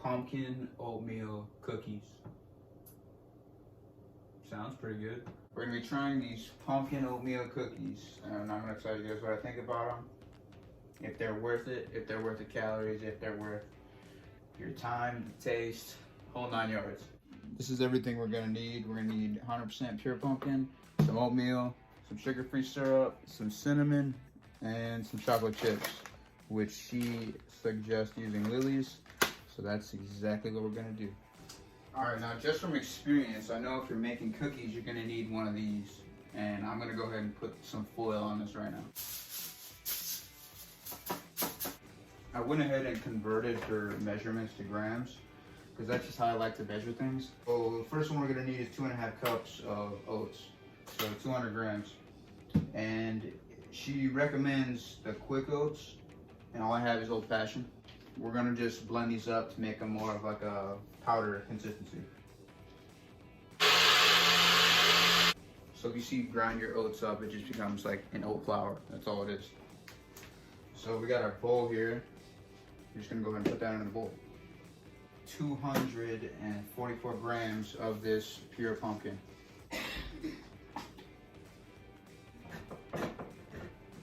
pumpkin oatmeal cookies. Sounds pretty good. We're gonna be trying these pumpkin oatmeal cookies, and I'm gonna tell you guys what I think about them. If they're worth it, if they're worth the calories, if they're worth your time, the taste, whole 9 yards. This is everything we're gonna need. We're gonna need 100% pure pumpkin, some oatmeal, some sugar-free syrup, some cinnamon, and some chocolate chips, which she suggests using Lily's. So that's exactly what we're gonna do. All right, now just from experience, I know if you're making cookies, you're gonna need one of these. And I'm gonna go ahead and put some foil on this right now. I went ahead and converted her measurements to grams, because that's just how I like to measure things. So the first one we're gonna need is 2.5 cups of oats, so 200 grams. And she recommends the quick oats, and all I have is old fashioned. We're gonna just blend these up to make them more of like a powder consistency. So if you see you grind your oats up, it just becomes like an oat flour. That's all it is. So we got our bowl here. We're just gonna go ahead and put that in the bowl. 244 grams of this pure pumpkin.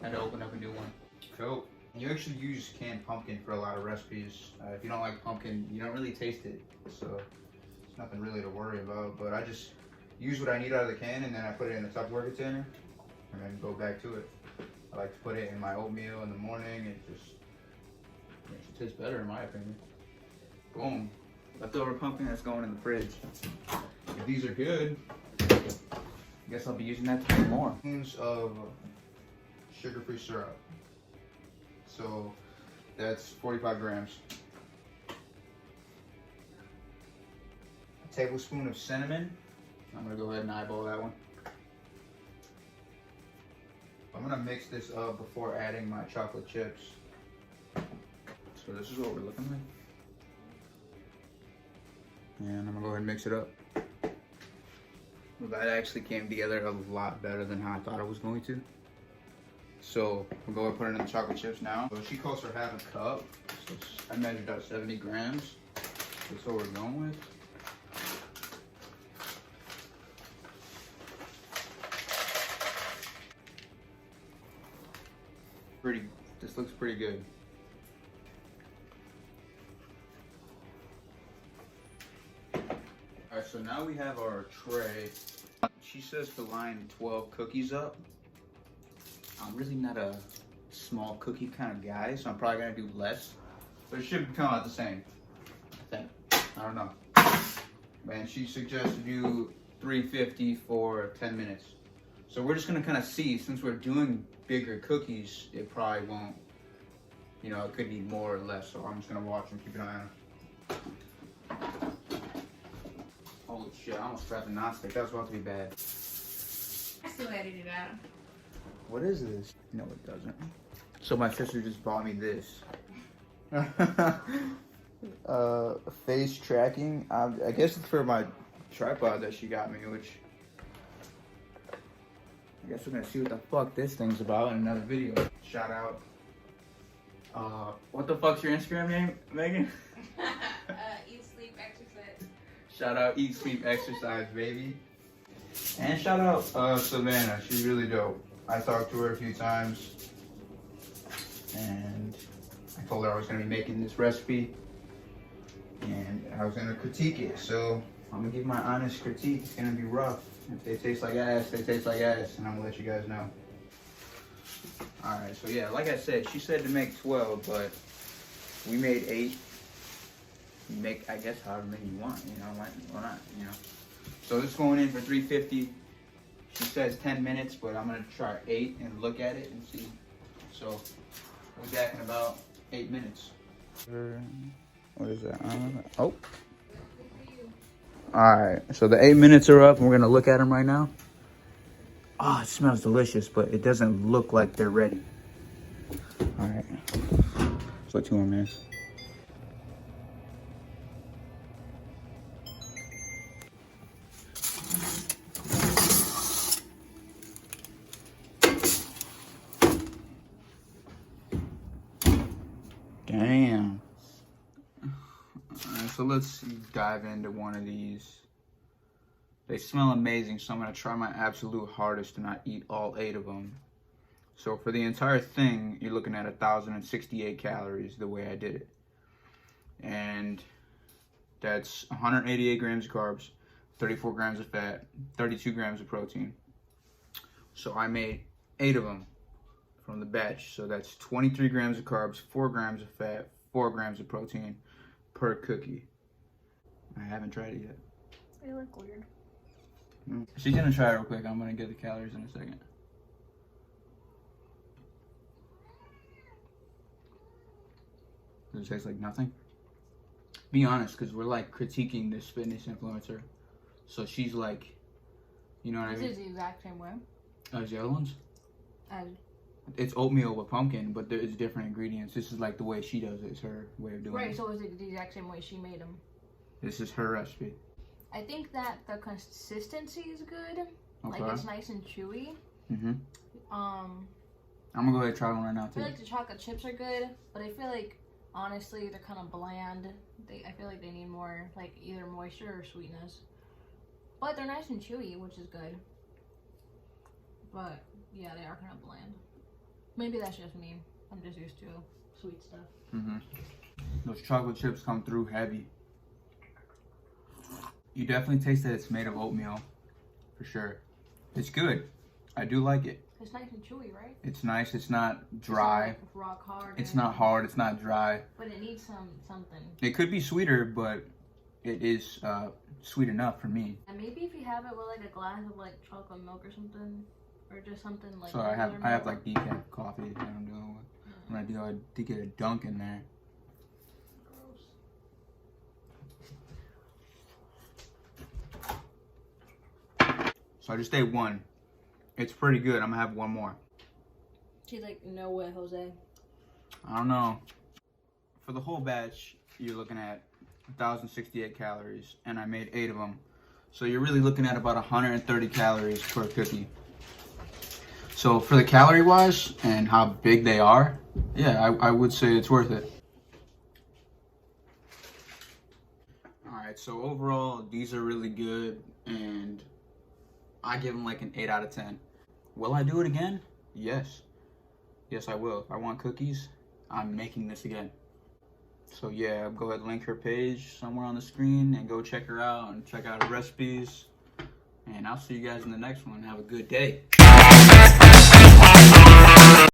Had to open up a new one. Cool. You actually use canned pumpkin for a lot of recipes. If you don't like pumpkin, you don't really taste it. So it's nothing really to worry about. But I just use what I need out of the can, and then I put it in a Tupperware container and then go back to it. I like to put it in my oatmeal in the morning. It just makes it taste better in my opinion. Boom. Leftover pumpkin that's going in the fridge. If these are good, I guess I'll be using that to make more. Spoons of sugar-free syrup. So that's 45 grams. A tablespoon of cinnamon. I'm gonna go ahead and eyeball that one. I'm gonna mix this up before adding my chocolate chips. So this is what we're looking like. And I'm gonna go ahead and mix it up. Well, that actually came together a lot better than how I thought it was going to. So we'll go ahead and put it in the chocolate chips now. So she calls for half a cup. So I measured out 70 grams. That's what we're going with. This looks pretty good. Alright, so now we have our tray. She says to line 12 cookies up. I'm really not a small cookie kind of guy, so I'm probably gonna do less. But it should come out the same, I think. I don't know. And she suggests to do 350 for 10 minutes. So we're just gonna kind of see, since we're doing bigger cookies, it probably won't, you know, it could be more or less. So I'm just gonna watch and keep an eye on it. Holy shit, I almost forgot the nonstick. That was about to be bad. I still edited it out. What is this? No, it doesn't. So my sister just bought me this. Face tracking. I guess it's for my tripod that she got me, which I guess we're gonna see what the fuck this thing's about in another video. Shout out. What the fuck's your Instagram name, Megan? Eat, sleep, exercise. Shout out Eat, Sleep, Exercise, baby. And shout out Savannah. She's really dope. I talked to her a few times, and I told her I was going to be making this recipe, and I was going to critique it. So I'm going to give my honest critique. It's going to be rough. If they taste like ass, they taste like ass, and I'm going to let you guys know. Alright, so yeah, like I said, she said to make 12, but we made 8. You make, I guess, however many you want, you know, why not, you know. So this is going in for 350. She says 10 minutes, but I'm gonna try 8 and look at it and see. So we're jacking about 8 minutes. What is that? Oh. Alright, so the 8 minutes are up and we're gonna look at them right now. Oh, it smells delicious, but it doesn't look like they're ready. Alright. So 2 more minutes. Damn. Alright, so so let's dive into one of these. They smell amazing, so I'm gonna try my absolute hardest to not eat all 8 of them. So for the entire thing, you're looking at 1,068 calories the way I did it. And that's 188 grams of carbs, 34 grams of fat, 32 grams of protein. So I made 8 of them from the batch. So that's 23 grams of carbs, 4 grams of fat, 4 grams of protein per cookie. I haven't tried it yet. They look weird. She's gonna try it real quick. I'm gonna get the calories in a second. Does it taste like nothing? Be honest, because we're like critiquing this fitness influencer. So she's like, you know what I mean? This is the exact same way. As the other ones? As It's oatmeal with pumpkin, but there's different ingredients. This is like the way she does it. It's her way of doing it. right, so is it the exact same way she made them? This is her recipe. I think that the consistency is good. Okay. Like it's nice and chewy. Mm-hmm. Um, I'm gonna go ahead and try one right now I too. feel like the chocolate chips are good, but I feel like honestly they're kind of bland. I feel like they need more like either moisture or sweetness. But they're nice and chewy, which is good. But yeah, they are kind of bland. Maybe that's just me. I'm just used to sweet stuff. Mm-hmm. Those chocolate chips come through heavy. You definitely taste that it's made of oatmeal, for sure. It's good. I do like it. It's nice and chewy, right? It's nice. It's not dry. It's not, like, rock hard. It's not hard. It's not dry. But it needs something. It could be sweeter, but it is sweet enough for me. And maybe if you have it with like a glass of like chocolate milk or something, or just something like. So I have like decaf coffee that I'm doing with. When I do, I do get a dunk in there. So I just ate one. It's pretty good. I'm gonna have one more. She's like, no way, Jose. I don't know. For the whole batch, you're looking at 1,068 calories, and I made 8 of them. So you're really looking at about 130 calories per cookie. So for the calorie wise and how big they are, yeah, I would say it's worth it. Alright, so overall, these are really good, and I give them like an 8 out of 10. Will I do it again? Yes. Yes, I will. If I want cookies, I'm making this again. So yeah, go ahead and link her page somewhere on the screen and go check her out and check out her recipes. And I'll see you guys in the next one. Have a good day.